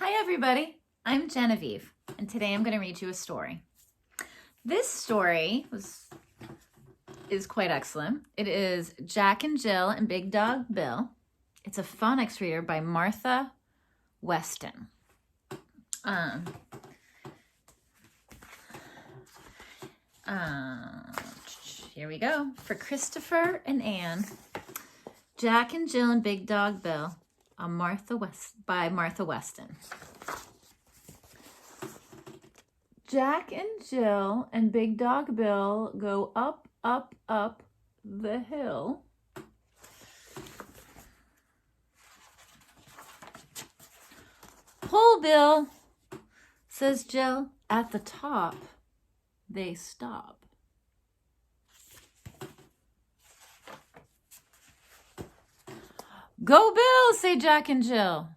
Hi everybody, I'm Genevieve, and today I'm going to read you a story. This story is quite excellent. It is Jack and Jill and Big Dog Bill. It's a phonics reader by Martha Weston. Here we go. For Christopher and Anne, Jack and Jill and Big Dog Bill by Martha Weston. Jack and Jill and Big Dog Bill go up, up, up the hill. Pull, Bill, says Jill. At the top, they stop. Go, Bill, say Jack and Jill.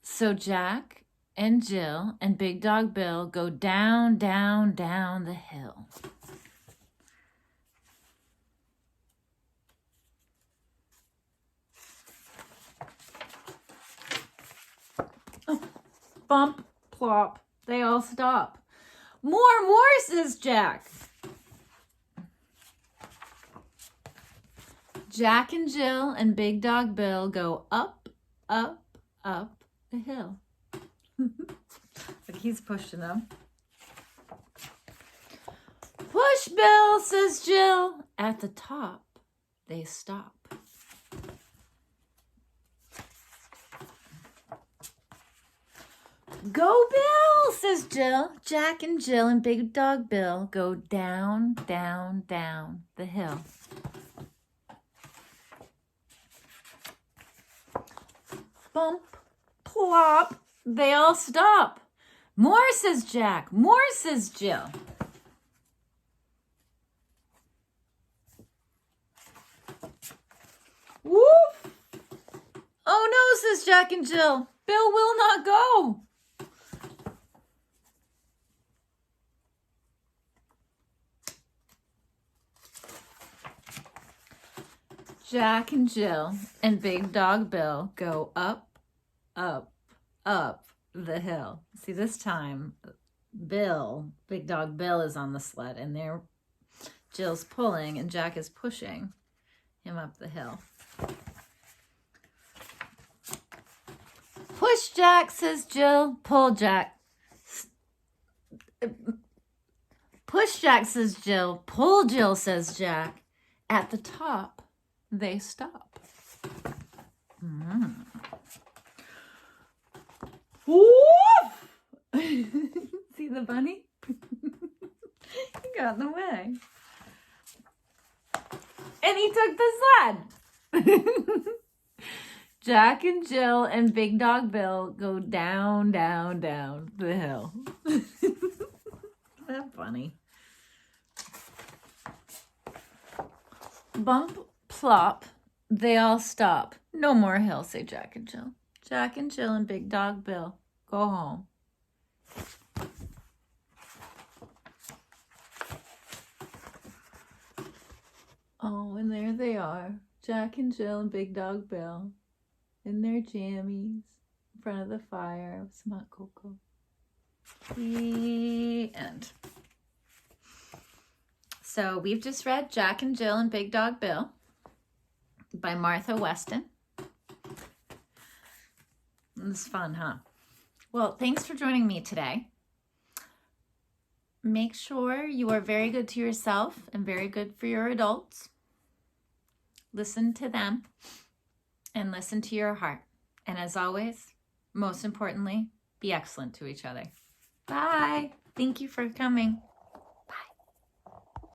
So Jack and Jill and Big Dog Bill go down, down, down the hill. Oh, bump, plop, they all stop. More, says Jack. Jack and Jill and Big Dog Bill go up, up, up the hill. Look, he's pushing them. Push, Bill, says Jill. At the top, they stop. Go, Bill, says Jill. Jack and Jill and Big Dog Bill go down, down, down the hill. Bump, plop, they all stop. More, says Jack. More, says Jill. Woof! Oh no, says Jack and Jill. Bill will not go. Jack and Jill and Big Dog Bill go up, up, up the hill. See, this time, Big Dog Bill is on the sled, and Jill's pulling, and Jack is pushing him up the hill. Push, Jack, says Jill. Pull, Jack. Push, Jack, says Jill. Pull, Jill, says Jack. At the top, they stop. Woof! See the bunny? He got in the way. And he took the sled. Jack and Jill and Big Dog Bill go down, down, down the hill. Isn't that funny? Bump, plop, they all stop. No more hill, say Jack and Jill. Jack and Jill and Big Dog Bill go home. Oh, and there they are. Jack and Jill and Big Dog Bill in their jammies in front of the fire with some hot cocoa. The end. So we've just read Jack and Jill and Big Dog Bill by Martha Weston. It was fun, huh? Well, thanks for joining me today. Make sure you are very good to yourself and very good for your adults. Listen to them and listen to your heart. And as always, most importantly, be excellent to each other. Bye. Thank you for coming.